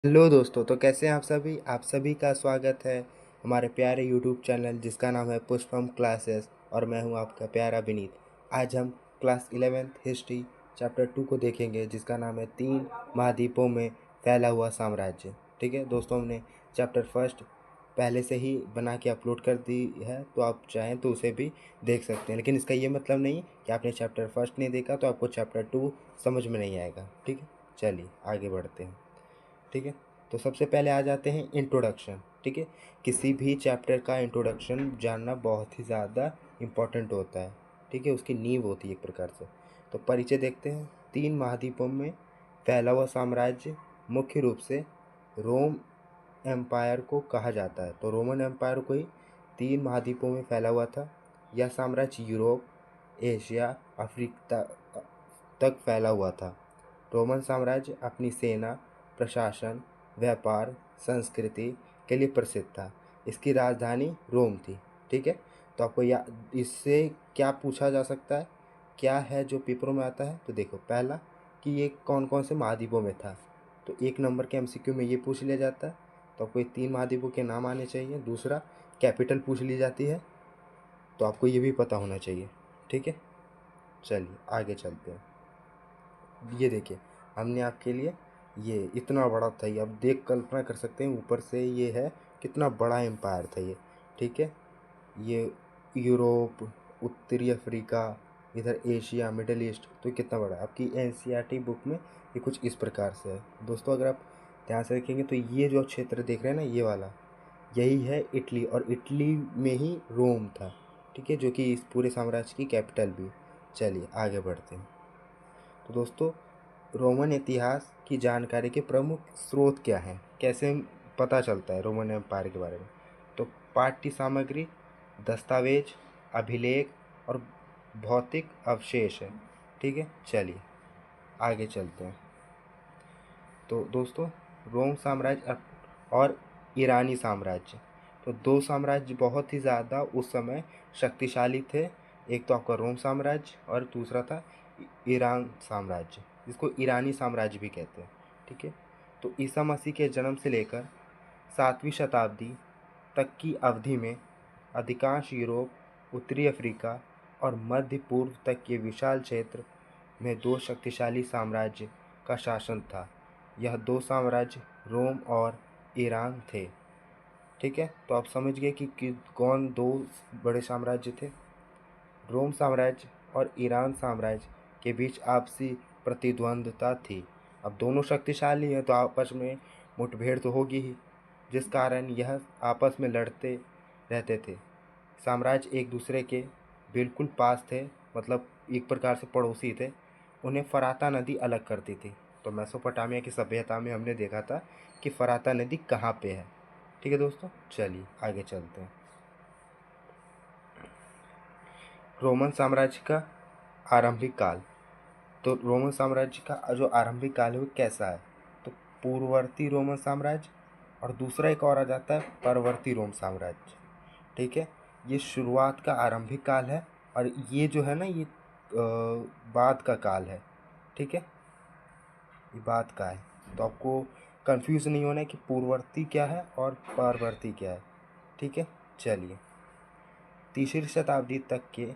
Hello दोस्तों, तो कैसे हैं आप सभी का स्वागत है हमारे प्यारे यूट्यूब चैनल जिसका नाम है पुष्पम क्लासेस। और मैं हूं आपका प्यारा विनीत। आज हम क्लास 11th हिस्ट्री चैप्टर 2 को देखेंगे जिसका नाम है 3 महाद्वीपों में फैला हुआ साम्राज्य। ठीक है दोस्तों, हमने चैप्टर फर्स्ट पहले से ही बना के अपलोड कर दी है, तो आप चाहें तो उसे भी देख सकते हैं। लेकिन इसका ये मतलब नहीं कि आपने चैप्टर फर्स्ट नहीं देखा तो आपको चैप्टर 2 समझ में नहीं आएगा। ठीक है, चलिए आगे बढ़ते हैं। ठीक है, तो सबसे पहले आ जाते हैं इंट्रोडक्शन। ठीक है, किसी भी चैप्टर का इंट्रोडक्शन जानना बहुत ही ज़्यादा इम्पोर्टेंट होता है। ठीक है, उसकी नींव होती है एक प्रकार से। तो परिचय देखते हैं। 3 महाद्वीपों में फैला हुआ साम्राज्य मुख्य रूप से रोम एम्पायर को कहा जाता है। तो रोमन एम्पायर को ही 3 महाद्वीपों में फैला हुआ था। यह साम्राज्य यूरोप, एशिया, अफ्रीका तक फैला हुआ था। रोमन साम्राज्य अपनी सेना, प्रशासन, व्यापार, संस्कृति के लिए प्रसिद्ध था। इसकी राजधानी रोम थी। ठीक है, तो आपको इससे क्या पूछा जा सकता है, क्या है जो पेपरों में आता है। तो देखो, पहला कि ये कौन कौन से महाद्वीपों में था। तो 1 नंबर के एमसीक्यू में ये पूछ लिया जाता है, तो आपको ये 3 महाद्वीपों के नाम आने चाहिए। दूसरा, कैपिटल पूछ ली जाती है, तो आपको ये भी पता होना चाहिए। ठीक है, चलिए आगे चलते हैं। ये देखिए, हमने आपके लिए ये इतना बड़ा था, ये अब देख कल्पना कर सकते हैं ऊपर से ये है कितना बड़ा एम्पायर था ये। ठीक है, ये यूरोप, उत्तरी अफ्रीका, इधर एशिया, मिडल ईस्ट, तो ये कितना बड़ा है। आपकी एनसीईआरटी बुक में ये कुछ इस प्रकार से है। दोस्तों, अगर आप ध्यान से देखेंगे तो ये जो क्षेत्र देख रहे हैं ना, ये वाला, यही है इटली, और इटली में ही रोम था। ठीक है, जो कि इस पूरे साम्राज्य की कैपिटल भी। चलिए आगे बढ़ते हैं। तो दोस्तों, रोमन इतिहास की जानकारी के प्रमुख स्रोत क्या हैं, कैसे पता चलता है रोमन एम्पायर के बारे में। तो पाठ्य सामग्री, दस्तावेज, अभिलेख और भौतिक अवशेष है। ठीक है, चलिए आगे चलते हैं। तो दोस्तों, रोम साम्राज्य और ईरानी साम्राज्य, तो 2 साम्राज्य बहुत ही ज़्यादा उस समय शक्तिशाली थे। एक तो आपका रोम साम्राज्य और दूसरा था ईरान साम्राज्य, जिसको ईरानी साम्राज्य भी कहते हैं। ठीक है, तो ईसा मसीह के जन्म से लेकर 7वीं शताब्दी तक की अवधि में अधिकांश यूरोप, उत्तरी अफ्रीका और मध्य पूर्व तक के विशाल क्षेत्र में 2 शक्तिशाली साम्राज्य का शासन था। यह 2 साम्राज्य रोम और ईरान थे। ठीक है, तो आप समझ गए कि कौन 2 बड़े साम्राज्य थे। रोम साम्राज्य और ईरान साम्राज्य के बीच आपसी प्रतिद्वंद्विता थी। अब दोनों शक्तिशाली हैं तो आपस में मुठभेड़ तो होगी ही, जिस कारण यह आपस में लड़ते रहते थे। साम्राज्य एक दूसरे के बिल्कुल पास थे, मतलब एक प्रकार से पड़ोसी थे। उन्हें फराता नदी अलग करती थी। तो मेसोपोटामिया की सभ्यता में हमने देखा था कि फराता नदी कहाँ पे है। ठीक है दोस्तों, चलिए आगे चलते हैं। रोमन साम्राज्य का आरंभिक काल। तो रोमन साम्राज्य का जो आरंभिक काल है वो कैसा है। तो पूर्ववर्ती रोमन साम्राज्य, और दूसरा एक और आ जाता है परवर्ती रोम साम्राज्य। ठीक है, ये शुरुआत का आरंभिक काल है, और ये जो है ना, ये बाद का काल है। ठीक है, ये बाद का है। तो आपको कंफ्यूज नहीं होना है कि पूर्ववर्ती क्या है और परवर्ती क्या है। ठीक है, चलिए। 3री शताब्दी तक के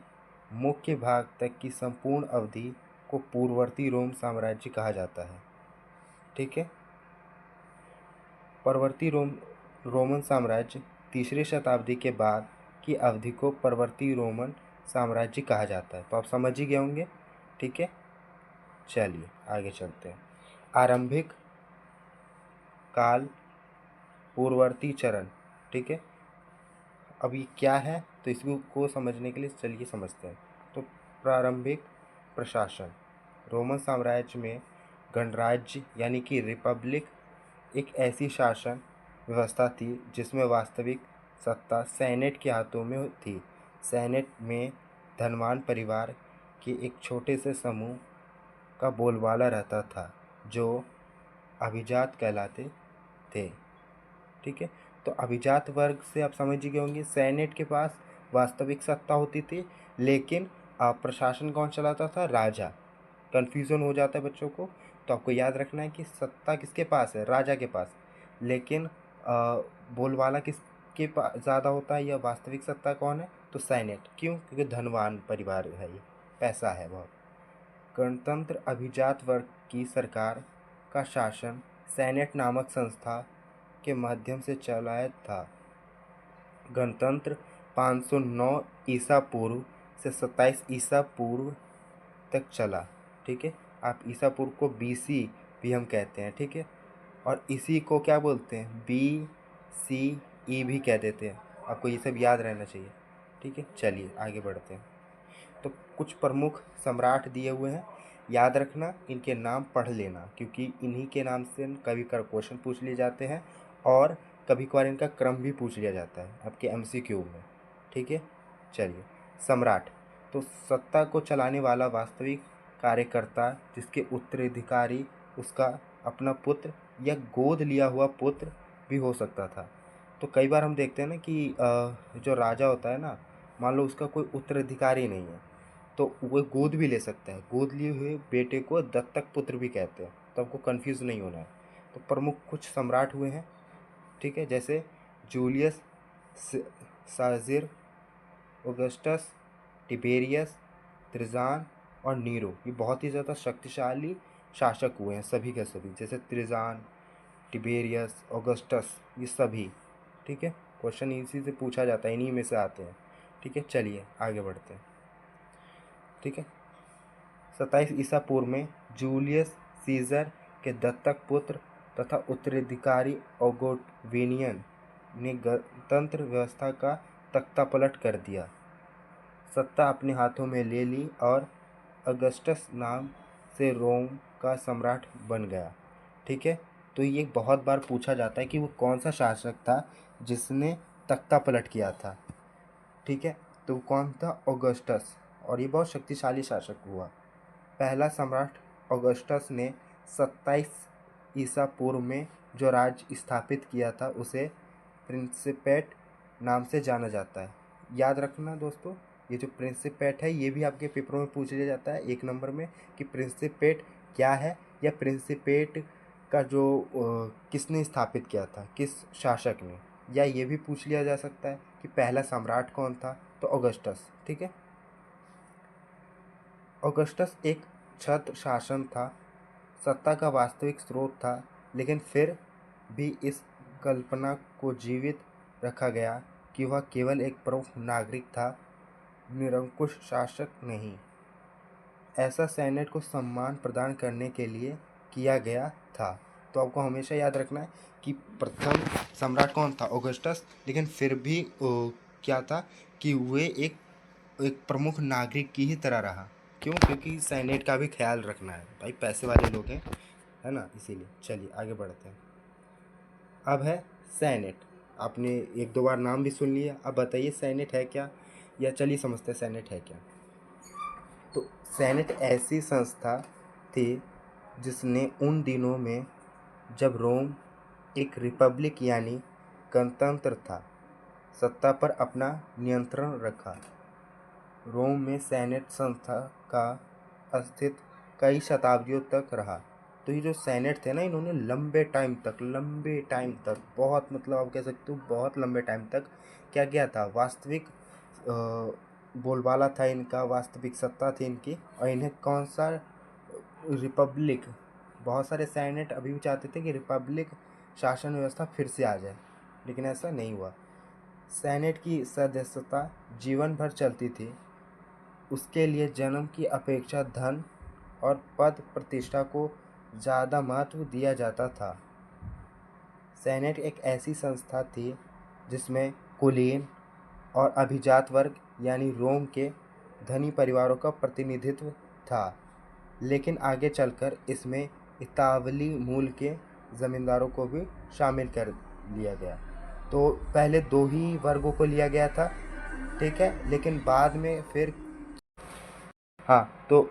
मुख्य भाग तक की संपूर्ण अवधि को पूर्ववर्ती रोम साम्राज्य कहा जाता है। ठीक है, परवर्ती रोमन साम्राज्य 3री शताब्दी के बाद की अवधि को परवर्ती रोमन साम्राज्य कहा जाता है। तो आप समझ ही गए होंगे। ठीक है, चलिए आगे चलते हैं। आरंभिक काल, पूर्ववर्ती चरण। ठीक है, अब ये क्या है, तो इसको समझने के लिए चलिए समझते हैं। तो प्रारंभिक प्रशासन, रोमन साम्राज्य में गणराज्य यानी कि रिपब्लिक एक ऐसी शासन व्यवस्था थी जिसमें वास्तविक सत्ता सेनेट के हाथों में थी। सेनेट में धनवान परिवार के एक छोटे से समूह का बोलबाला रहता था, जो अभिजात कहलाते थे। ठीक है, तो अभिजात वर्ग से आप समझ ही गए होंगे, सेनेट के पास वास्तविक सत्ता होती थी, लेकिन प्रशासन कौन चलाता था, राजा। कन्फ्यूज़न हो जाता है बच्चों को, तो आपको याद रखना है कि सत्ता किसके पास है, राजा के पास, लेकिन बोलबाला किसके पास ज़्यादा होता है या वास्तविक सत्ता कौन है, तो सेनेट। क्यों? क्योंकि धनवान परिवार है, ये पैसा है बहुत। गणतंत्र अभिजात वर्ग की सरकार का शासन सेनेट नामक संस्था के माध्यम से चलाया था। गणतंत्र 509 ईसा पूर्व से 27 ईसा पूर्व तक चला। ठीक है, आप ईसा पूर्व को BC भी हम कहते हैं। ठीक है, और इसी को क्या बोलते हैं, BCE भी कह देते हैं। आपको ये सब याद रहना चाहिए। ठीक है, चलिए आगे बढ़ते हैं। तो कुछ प्रमुख सम्राट दिए हुए हैं, याद रखना, इनके नाम पढ़ लेना, क्योंकि इन्हीं के नाम से कभी क्वेश्चन पूछ लिए जाते हैं और कभी कभार इनका क्रम भी पूछ लिया जाता है आपके MCQ में। ठीक है, चलिए। सम्राट तो सत्ता को चलाने वाला वास्तविक कार्यकर्ता जिसके उत्तराधिकारी उसका अपना पुत्र या गोद लिया हुआ पुत्र भी हो सकता था। तो कई बार हम देखते हैं ना कि जो राजा होता है ना, मान लो उसका कोई उत्तराधिकारी नहीं है, तो वो गोद भी ले सकता है। गोद लिए हुए बेटे को दत्तक पुत्र भी कहते हैं, तो आपको कंफ्यूज नहीं होना है। तो प्रमुख कुछ सम्राट हुए हैं। ठीक है, जैसे जूलियस साजिर, ऑगस्टस, टिबेरियस, त्रिजान और नीरो, ये बहुत ही ज़्यादा शक्तिशाली शासक हुए हैं सभी के सभी। जैसे त्रिजान, टिबेरियस, ऑगस्टस, ये सभी। ठीक है, क्वेश्चन इसी से पूछा जाता है, इन्हीं में से आते हैं। ठीक है, चलिए आगे बढ़ते हैं। ठीक है, 27 ईसा पूर्व में जूलियस सीजर के दत्तक पुत्र तथा उत्तराधिकारी ऑगोविनियन ने गणतंत्र व्यवस्था का तख्ता पलट कर दिया, सत्ता अपने हाथों में ले ली और अगस्टस नाम से रोम का सम्राट बन गया। ठीक है, तो ये बहुत बार पूछा जाता है कि वो कौन सा शासक था जिसने तख्ता पलट किया था। ठीक है, तो वो कौन था, ऑगस्टस, और ये बहुत शक्तिशाली शासक हुआ। पहला सम्राट ऑगस्टस ने 27 ईसा पूर्व में जो राज्य स्थापित किया था उसे प्रिंसिपेट नाम से जाना जाता है। याद रखना दोस्तों, ये जो प्रिंसिपेट है ये भी आपके पेपरों में पूछ लिया जाता है 1 नंबर में, कि प्रिंसिपेट क्या है, या प्रिंसिपेट का जो किसने स्थापित किया था, किस शासक ने, या ये भी पूछ लिया जा सकता है कि पहला सम्राट कौन था, तो ऑगस्टस। ठीक है, ऑगस्टस एक छत्र शासन था, सत्ता का वास्तविक स्रोत था, लेकिन फिर भी इस कल्पना को जीवित रखा गया कि वह केवल एक प्रमुख नागरिक था, निरंकुश शासक नहीं। ऐसा सेनेट को सम्मान प्रदान करने के लिए किया गया था। तो आपको हमेशा याद रखना है कि प्रथम सम्राट कौन था, ऑगस्टस, लेकिन फिर भी क्या था कि वे एक प्रमुख नागरिक की ही तरह रहा। क्यों? क्योंकि सेनेट का भी ख्याल रखना है भाई, पैसे वाले लोग हैं, है ना, इसीलिए। चलिए आगे बढ़ते हैं। अब है सेनेट। आपने 1-2 बार नाम भी सुन लिया, अब बताइए सेनेट है क्या, या चलिए समझते हैं सेनेट है क्या। तो सेनेट ऐसी संस्था थी जिसने उन दिनों में, जब रोम एक रिपब्लिक यानी गणतंत्र था, सत्ता पर अपना नियंत्रण रखा। रोम में सेनेट संस्था का अस्तित्व कई शताब्दियों तक रहा। तो ये जो सेनेट थे ना, इन्होंने लंबे टाइम तक बहुत, मतलब आप कह सकते हो बहुत लंबे टाइम तक क्या किया था, वास्तविक बोलबाला था इनका, वास्तविक सत्ता थी इनकी। और इन्हें कौन सा रिपब्लिक, बहुत सारे सेनेट अभी भी चाहते थे कि रिपब्लिक शासन व्यवस्था फिर से आ जाए, लेकिन ऐसा नहीं हुआ। सेनेट की सदस्यता जीवन भर चलती थी। उसके लिए जन्म की अपेक्षा धन और पद प्रतिष्ठा को ज़्यादा महत्व दिया जाता था। सेनेट एक ऐसी संस्था थी जिसमें कुलीन और अभिजात वर्ग यानी रोम के धनी परिवारों का प्रतिनिधित्व था, लेकिन आगे चलकर इसमें इतावली मूल के ज़मींदारों को भी शामिल कर लिया गया। तो पहले 2 ही वर्गों को लिया गया था, ठीक है, लेकिन बाद में फिर हाँ, तो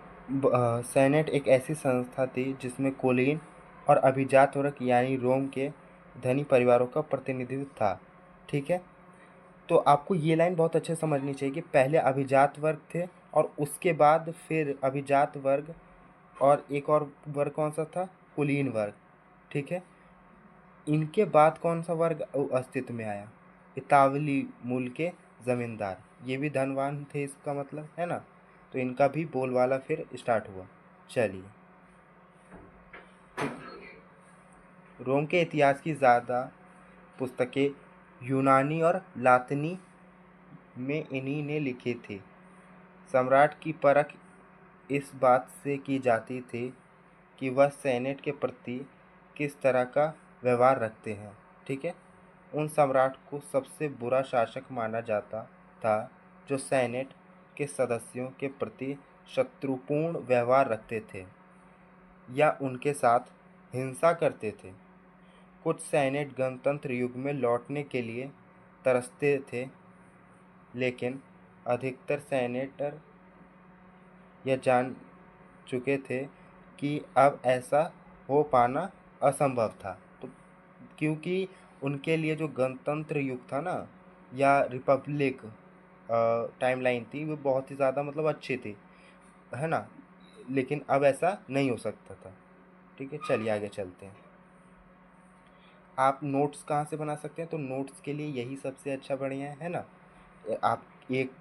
सेनेट एक ऐसी संस्था थी जिसमें कुलीन और अभिजात वर्ग यानी रोम के धनी परिवारों का प्रतिनिधित्व था। ठीक है, तो आपको ये लाइन बहुत अच्छे से समझनी चाहिए कि पहले अभिजात वर्ग थे और उसके बाद फिर अभिजात वर्ग और एक और वर्ग कौन सा था, कुलीन वर्ग। ठीक है, इनके बाद कौन सा वर्ग अस्तित्व में आया, इतावली मूल के जमींदार। ये भी धनवान थे, इसका मतलब है ना, तो इनका भी बोलबाला फिर स्टार्ट हुआ। चलिए, रोम के इतिहास की ज़्यादा पुस्तकें यूनानी और लातिनी में इन्हीं ने लिखी थी। सम्राट की परख इस बात से की जाती थी कि वह सेनेट के प्रति किस तरह का व्यवहार रखते हैं। ठीक है, उन सम्राट को सबसे बुरा शासक माना जाता था जो सेनेट के सदस्यों के प्रति शत्रुपूर्ण व्यवहार रखते थे या उनके साथ हिंसा करते थे। कुछ सेनेट गणतंत्र युग में लौटने के लिए तरसते थे, लेकिन अधिकतर सेनेटर यह जान चुके थे कि अब ऐसा हो पाना असंभव था। तो क्योंकि उनके लिए जो गणतंत्र युग था ना, या रिपब्लिक टाइमलाइन थी, वो बहुत ही ज़्यादा मतलब अच्छी थी, है ना, लेकिन अब ऐसा नहीं हो सकता था। ठीक है, चलिए आगे चलते हैं। आप नोट्स कहाँ से बना सकते हैं, तो नोट्स के लिए यही सबसे अच्छा बढ़िया है ना। आप एक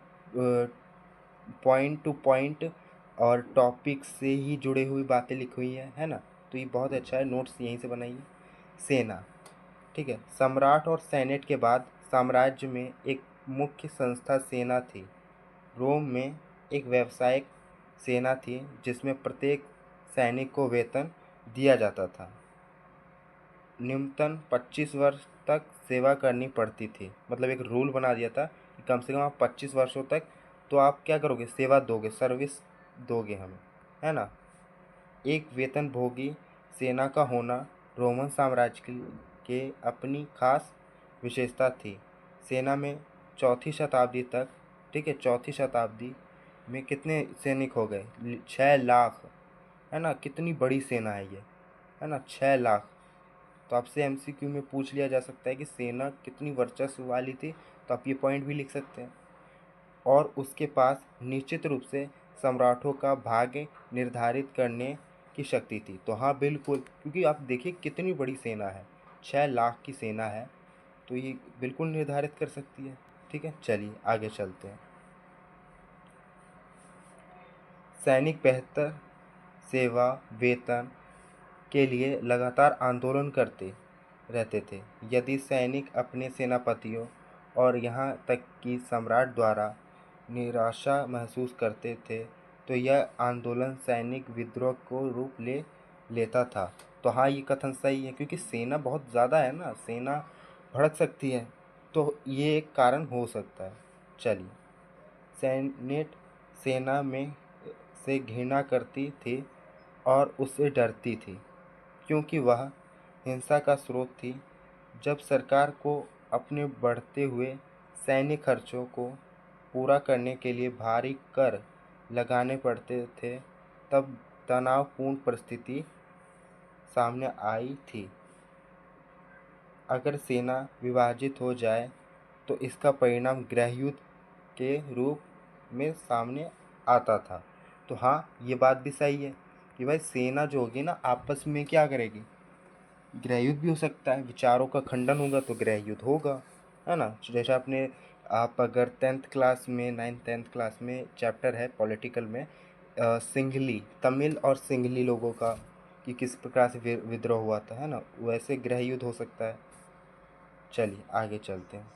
पॉइंट टू पॉइंट और टॉपिक से ही जुड़े हुई बातें लिखी हुई है ना, तो ये बहुत अच्छा है, नोट्स यहीं से बनाइए। सेना, ठीक है, सम्राट और सेनेट के बाद साम्राज्य में एक मुख्य संस्था सेना थी। रोम में एक व्यावसायिक सेना थी जिसमें प्रत्येक सैनिक को वेतन दिया जाता था। न्यूनतम 25 वर्ष तक सेवा करनी पड़ती थी, मतलब एक रूल बना दिया था कि कम से कम आप 25 वर्षों तक तो आप क्या करोगे, सेवा दोगे, सर्विस दोगे हमें, है ना। एक वेतनभोगी सेना का होना रोमन साम्राज्य के अपनी खास विशेषता थी। सेना में चौथी शताब्दी तक, ठीक है, चौथी शताब्दी में कितने सैनिक हो गए, 6 लाख, है ना, कितनी बड़ी सेना है ये, है ना, 6 लाख। तो आपसे एमसीक्यू में पूछ लिया जा सकता है कि सेना कितनी वर्चस्व वाली थी, तो आप ये पॉइंट भी लिख सकते हैं। और उसके पास निश्चित रूप से सम्राटों का भाग्य निर्धारित करने की शक्ति थी। तो हाँ बिल्कुल, क्योंकि आप देखिए कितनी बड़ी सेना है, 6 लाख की सेना है, तो ये बिल्कुल निर्धारित कर सकती है। ठीक है, चलिए आगे चलते हैं। सैनिक बेहतर सेवा वेतन के लिए लगातार आंदोलन करते रहते थे। यदि सैनिक अपने सेनापतियों और यहाँ तक कि सम्राट द्वारा निराशा महसूस करते थे, तो यह आंदोलन सैनिक विद्रोह को रूप ले लेता था। तो हाँ, ये कथन सही है, क्योंकि सेना बहुत ज़्यादा है ना, सेना भड़क सकती है, तो ये एक कारण हो सकता है। चलिए, सेनेट सेना में से घृणा करती थी और उससे डरती थी, क्योंकि वह हिंसा का स्रोत थी। जब सरकार को अपने बढ़ते हुए सैन्य खर्चों को पूरा करने के लिए भारी कर लगाने पड़ते थे, तब तनावपूर्ण परिस्थिति सामने आई थी। अगर सेना विभाजित हो जाए तो इसका परिणाम गृहयुद्ध के रूप में सामने आता था। तो हाँ, ये बात भी सही है कि भाई सेना जो होगी ना, आपस में क्या करेगी, गृहयुद्ध भी हो सकता है, विचारों का खंडन होगा तो गृहयुद्ध होगा, है ना। जैसे आप अगर 10th क्लास में, 9th 10th क्लास में चैप्टर है पॉलिटिकल में, सिंघली, तमिल और सिंघली लोगों का कि किस प्रकार से विद्रोह हुआ था, है ना, वैसे गृहयुद्ध हो सकता है। चलिए आगे चलते हैं।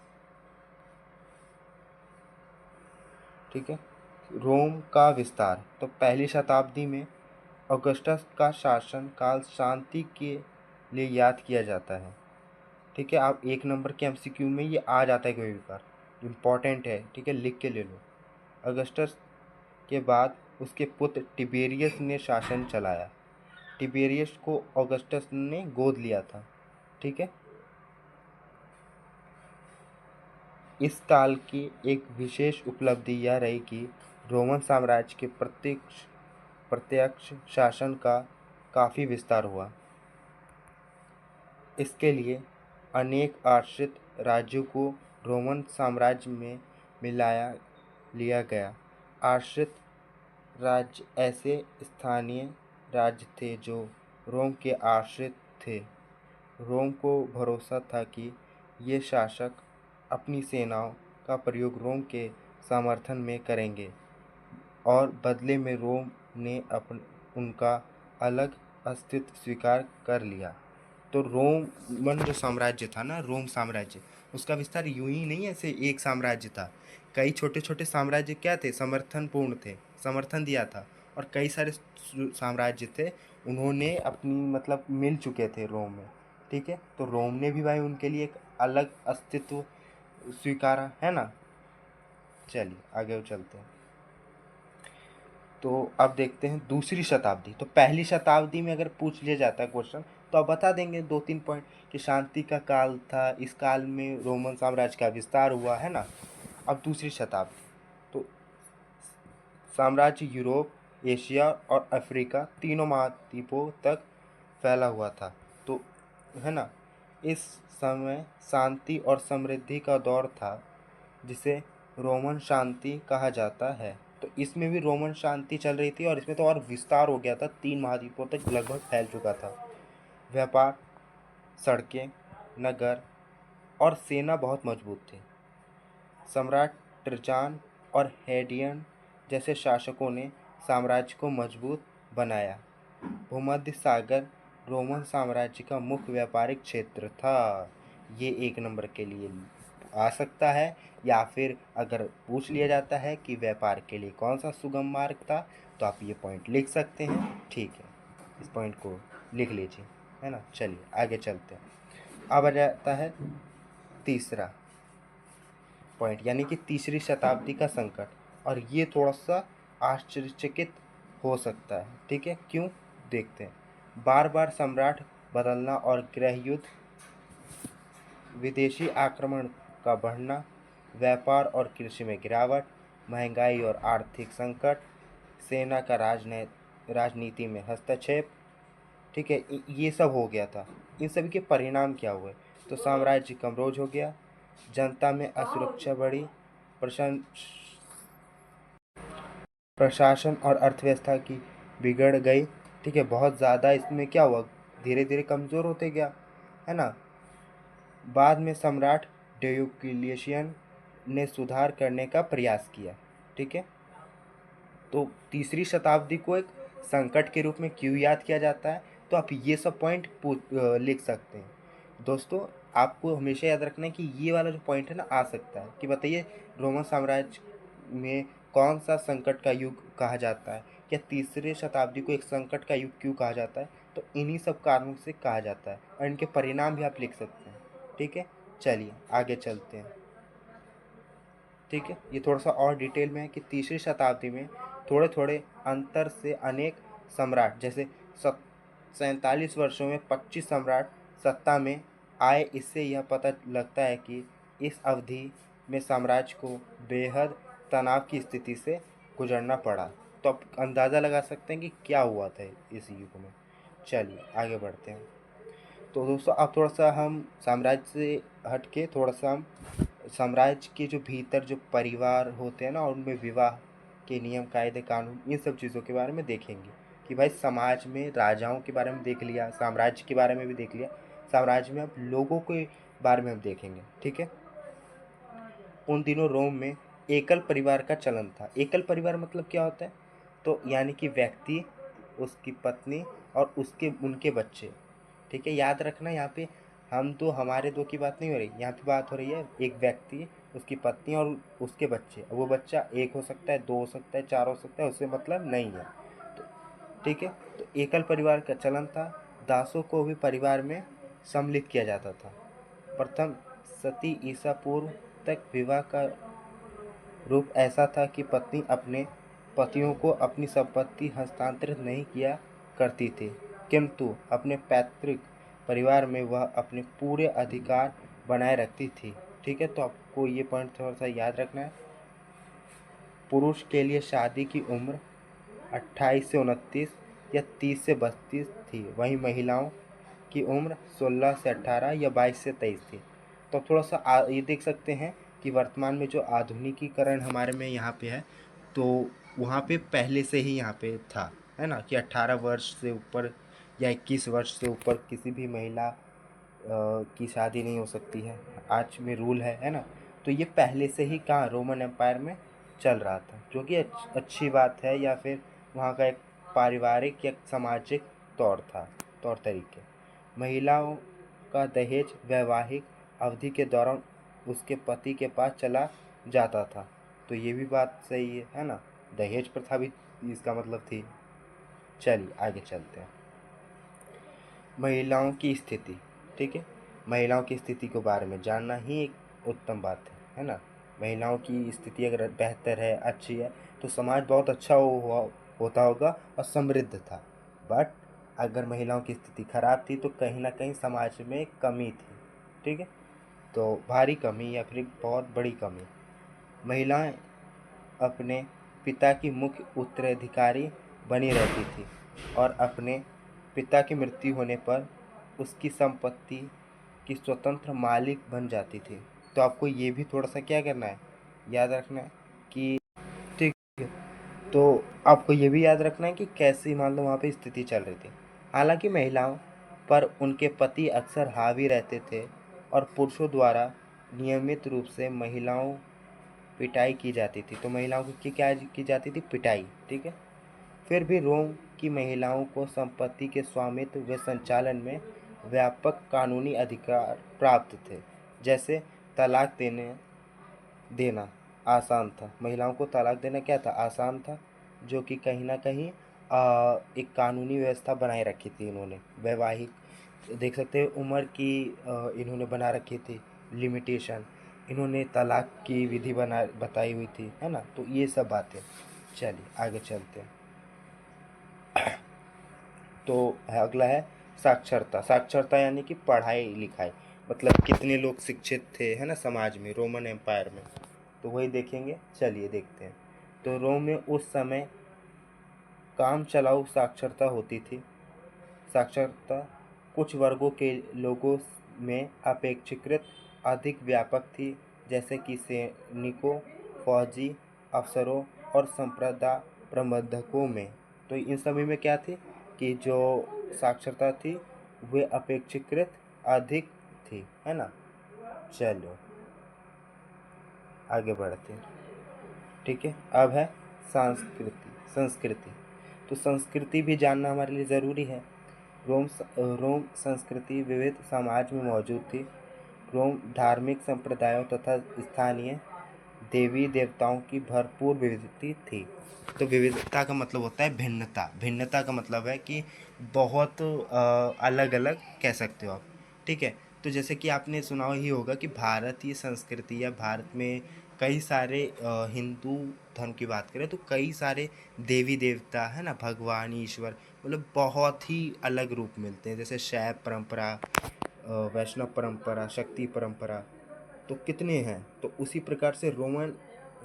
ठीक है, रोम का विस्तार। तो पहली शताब्दी में ऑगस्टस का शासन काल शांति के लिए याद किया जाता है। ठीक है, आप 1 नंबर के एमसीक्यू में ये आ जाता है कई बार, इम्पॉर्टेंट है, ठीक है, लिख के ले लो। अगस्टस के बाद उसके पुत्र टिबेरियस ने शासन चलाया। टिबेरियस को ऑगस्टस ने गोद लिया था। ठीक है, इस काल की एक विशेष उपलब्धि यह रही कि रोमन साम्राज्य के प्रत्यक्ष प्रत्यक्ष शासन का काफ़ी विस्तार हुआ। इसके लिए अनेक आश्रित राज्यों को रोमन साम्राज्य में मिलाया लिया गया। आश्रित राज्य ऐसे स्थानीय राज्य थे जो रोम के आश्रित थे। रोम को भरोसा था कि ये शासक अपनी सेनाओं का प्रयोग रोम के समर्थन में करेंगे और बदले में रोम ने उनका अलग अस्तित्व स्वीकार कर लिया। तो रोमन जो साम्राज्य था ना, रोम साम्राज्य, उसका विस्तार यूं ही नहीं ऐसे एक साम्राज्य था। कई छोटे छोटे साम्राज्य क्या थे, समर्थनपूर्ण थे, समर्थन दिया था। और कई सारे साम्राज्य थे, उन्होंने अपनी मतलब मिल चुके थे रोम में। ठीक है, तो रोम ने भी भाई उनके लिए एक अलग अस्तित्व स्वीकारा, है ना। चलिए आगे चलते हैं। तो अब देखते हैं दूसरी शताब्दी। तो पहली शताब्दी में अगर पूछ लिया जाता है क्वेश्चन, तो अब बता देंगे 2-3 पॉइंट कि शांति का काल था, इस काल में रोमन साम्राज्य का विस्तार हुआ, है ना। अब दूसरी शताब्दी, तो साम्राज्य यूरोप, एशिया और अफ्रीका तीनों महाद्वीपों तक फैला हुआ था। तो है ना, इस समय शांति और समृद्धि का दौर था, जिसे रोमन शांति कहा जाता है। तो इसमें भी रोमन शांति चल रही थी और इसमें तो और विस्तार हो गया था, 3 महाद्वीपों तक लगभग फैल चुका था। व्यापार, सड़कें, नगर और सेना बहुत मजबूत थे। सम्राट ट्रजान और हेडियन जैसे शासकों ने साम्राज्य को मजबूत बनाया। भूमध्य सागर रोमन साम्राज्य का मुख्य व्यापारिक क्षेत्र था। ये 1 नंबर के लिए आ सकता है, या फिर अगर पूछ लिया जाता है कि व्यापार के लिए कौन सा सुगम मार्ग था, तो आप ये पॉइंट लिख सकते हैं। ठीक है, इस पॉइंट को लिख लीजिए, है ना। चलिए आगे चलते हैं। अब आ जाता है तीसरा पॉइंट, यानी कि तीसरी शताब्दी का संकट। और ये थोड़ा सा आश्चर्यचकित हो सकता है। ठीक है, क्यों, देखते हैं। बार बार सम्राट बदलना और गृह युद्ध, विदेशी आक्रमण का बढ़ना, व्यापार और कृषि में गिरावट, महंगाई और आर्थिक संकट, सेना का राजनीति में हस्तक्षेप। ठीक है, ये सब हो गया था। इन सभी के परिणाम क्या हुए, तो साम्राज्य कमजोर हो गया, जनता में असुरक्षा बढ़ी, प्रशासन और अर्थव्यवस्था की बिगड़ गई। ठीक है, बहुत ज़्यादा इसमें क्या हुआ, धीरे धीरे कमज़ोर होते गया, है ना। बाद में सम्राट डियोक्लिशियन ने सुधार करने का प्रयास किया। ठीक है, तो तीसरी शताब्दी को एक संकट के रूप में क्यों याद किया जाता है, तो आप ये सब पॉइंट लिख सकते हैं। दोस्तों, आपको हमेशा याद रखना है कि ये वाला जो पॉइंट है ना, आ सकता है कि बताइए रोमन साम्राज्य में कौन सा संकट का युग कहा जाता है, या तीसरे शताब्दी को एक संकट का युग क्यों कहा जाता है। तो इन्हीं सब कारणों से कहा जाता है, और इनके परिणाम भी आप लिख सकते हैं। ठीक है, चलिए आगे चलते हैं। ठीक है, ये थोड़ा सा और डिटेल में है कि तीसरी शताब्दी में थोड़े थोड़े अंतर से अनेक सम्राट, जैसे 47 वर्षों में 25 सम्राट सत्ता में आए। इससे यह पता लगता है कि इस अवधि में साम्राज्य को बेहद तनाव की स्थिति से गुजरना पड़ा। तो आप अंदाज़ा लगा सकते हैं कि क्या हुआ था इस युग में। चलिए आगे बढ़ते हैं। तो दोस्तों, अब थोड़ा सा हम साम्राज्य से हट के थोड़ा सा हम साम्राज्य के जो भीतर जो परिवार होते हैं ना, उनमें विवाह के नियम, कायदे, कानून, इन सब चीज़ों के बारे में देखेंगे कि भाई समाज में राजाओं के बारे में देख लिया, साम्राज्य के बारे में भी देख लिया, साम्राज्य में अब लोगों के बारे में हम देखेंगे। ठीक है, उन दिनों रोम में एकल परिवार का चलन था। एकल परिवार मतलब क्या होता है, तो यानी कि व्यक्ति, उसकी पत्नी और उनके बच्चे। ठीक है, याद रखना, यहाँ पे हम तो हमारे दो की बात नहीं हो रही, यहाँ पे बात हो रही है एक व्यक्ति, उसकी पत्नी और उसके बच्चे। वो बच्चा 1 हो सकता है, 2 हो सकता है, 4 हो सकता है, उससे मतलब नहीं है। तो ठीक है, तो एकल परिवार का चलन था। दासों को भी परिवार में सम्मिलित किया जाता था। प्रथम सती ईसा पूर्व तक विवाह का रूप ऐसा था कि पत्नी अपने पतियों को अपनी संपत्ति हस्तांतरित नहीं किया करती थी, किंतु अपने पैतृक परिवार में वह अपने पूरे अधिकार बनाए रखती थी। ठीक है, तो आपको ये पॉइंट थोड़ा सा याद रखना है। पुरुष के लिए शादी की उम्र 28 से 29 या 30 से 32 थी, वहीं महिलाओं की उम्र 16 से 18 या 22 से 23 थी। तो थोड़ा सा ये देख सकते हैं कि वर्तमान में जो आधुनिकीकरण हमारे में यहाँ पे है, तो वहाँ पे पहले से ही यहाँ पे था। है ना, कि 18 वर्ष से ऊपर या 21 वर्ष से ऊपर किसी भी महिला की शादी नहीं हो सकती है, आज में रूल है ना। तो ये पहले से ही कहाँ रोमन एम्पायर में चल रहा था, जो कि अच्छी बात है, या फिर वहाँ का एक पारिवारिक या सामाजिक तौर तरीके। महिलाओं का दहेज वैवाहिक अवधि के दौरान उसके पति के पास चला जाता था, तो ये भी बात सही है ना। दहेज प्रथा भी इसका मतलब थी। चलिए आगे चलते हैं। महिलाओं की स्थिति, ठीक है, महिलाओं की स्थिति के बारे में जानना ही एक उत्तम बात है ना। महिलाओं की स्थिति अगर बेहतर है, अच्छी है, तो समाज बहुत अच्छा होता होगा और समृद्ध था। बट अगर महिलाओं की स्थिति खराब थी तो कहीं ना कहीं समाज में कमी थी, ठीक है, तो भारी कमी या फिर बहुत बड़ी कमी। महिलाएं अपने पिता की मुख्य उत्तराधिकारी बनी रहती थी और अपने पिता की मृत्यु होने पर उसकी संपत्ति की स्वतंत्र मालिक बन जाती थी। तो आपको ये भी थोड़ा सा क्या करना है, याद रखना है कि, ठीक है, तो आपको ये भी याद रखना है कि कैसी मान लो वहाँ पे स्थिति चल रही थी। हालांकि महिलाओं पर उनके पति अक्सर हावी रहते थे और पुरुषों द्वारा नियमित रूप से महिलाओं पिटाई की जाती थी। तो महिलाओं की क्या की जाती थी, पिटाई, ठीक है। फिर भी रोम की महिलाओं को संपत्ति के स्वामित्व व संचालन में व्यापक कानूनी अधिकार प्राप्त थे। जैसे तलाक देना आसान था, महिलाओं को तलाक देना क्या था, आसान था, जो कि कहीं ना कहीं एक कानूनी व्यवस्था बनाए रखी थी इन्होंने। वैवाहिक देख सकते हैं उम्र की इन्होंने बना रखी थी लिमिटेशन, इन्होंने तलाक की विधि बताई हुई थी, है ना। तो ये सब बातें। चलिए आगे चलते हैं। तो अगला है साक्षरता। साक्षरता यानी कि पढ़ाई लिखाई, मतलब कितने लोग शिक्षित थे, है ना, समाज में, रोमन एम्पायर में, तो वही देखेंगे। चलिए देखते हैं। तो रोम में उस समय काम चलाऊ साक्षरता होती थी। साक्षरता कुछ वर्गों के लोगों में अपेक्षाकृत अधिक व्यापक थी, जैसे कि सैनिकों, फौजी, अफसरों और संप्रदाय प्रबंधकों में। तो इन सभी में क्या थी कि जो साक्षरता थी वे अपेक्षाकृत अधिक थी, है ना। चलो आगे बढ़ते हैं, ठीक है। अब है संस्कृति। तो संस्कृति भी जानना हमारे लिए ज़रूरी है। रोम संस्कृति विविध समाज में मौजूद थी। रोम धार्मिक संप्रदायों तथा स्थानीय देवी देवताओं की भरपूर विविधता थी। तो विविधता का मतलब होता है भिन्नता। भिन्नता का मतलब है कि बहुत अलग अलग कह सकते हो आप, ठीक है। तो जैसे कि आपने सुना ही होगा कि भारतीय संस्कृति या भारत में कई सारे हिंदू धर्म की बात करें तो कई सारे देवी देवता, है ना, भगवान ईश्वर, मतलब बहुत ही अलग रूप मिलते हैं। जैसे शैव परंपरा, वैष्णव परंपरा, शक्ति परंपरा, तो कितने हैं। तो उसी प्रकार से रोमन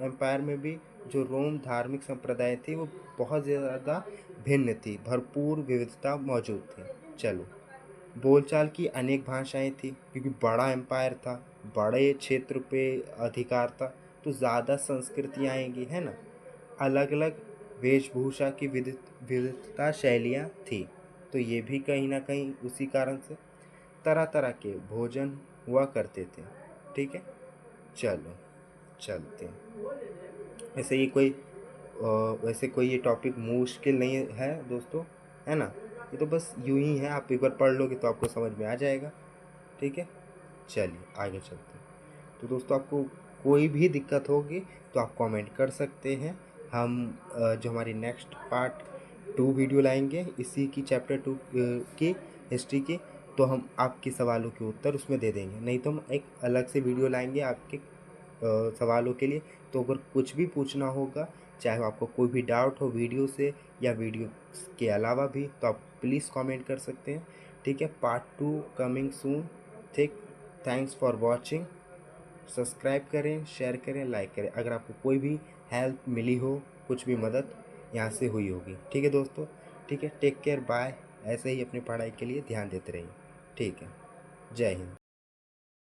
एम्पायर में भी जो रोम धार्मिक संप्रदाय थी वो बहुत ज़्यादा भिन्न थी, भरपूर विविधता मौजूद थी। चलो, बोलचाल की अनेक भाषाएं थी, क्योंकि बड़ा एम्पायर था, बड़े क्षेत्र पे अधिकार था, तो ज़्यादा संस्कृतियाँ आएंगी, है ना। अलग अलग वेशभूषा की विविधता शैलियाँ थी, तो ये भी कहीं ना कहीं उसी कारण से तरह तरह के भोजन हुआ करते थे, ठीक है। चलो चलते हैं। वैसे ये कोई वैसे कोई ये टॉपिक मुश्किल नहीं है दोस्तों, है ना। ये तो बस यूं ही है, आप एक बार पढ़ लोगे तो आपको समझ में आ जाएगा, ठीक है। चलिए आगे चलते हैं। तो दोस्तों आपको कोई भी दिक्कत होगी तो आप कमेंट कर सकते हैं। हम जो हमारी नेक्स्ट पार्ट 2 वीडियो लाएंगे इसी की चैप्टर 2 की हिस्ट्री की, तो हम आपके सवालों के उत्तर उसमें दे देंगे। नहीं तो हम एक अलग से वीडियो लाएंगे आपके सवालों के लिए। तो अगर कुछ भी पूछना होगा, चाहे आपको कोई भी डाउट हो वीडियो से या वीडियो के अलावा भी, तो आप प्लीज़ कमेंट कर सकते हैं, ठीक है। पार्ट 2 कमिंग सून, ठीक। Thanks for watching. सब्सक्राइब करें, शेयर करें, लाइक करें अगर आपको कोई भी हेल्प मिली हो, कुछ भी मदद यहाँ से हुई होगी, ठीक है दोस्तों। ठीक है, टेक केयर, बाय। ऐसे ही अपनी पढ़ाई के लिए ध्यान देते रहिए, ठीक है। जय हिंद।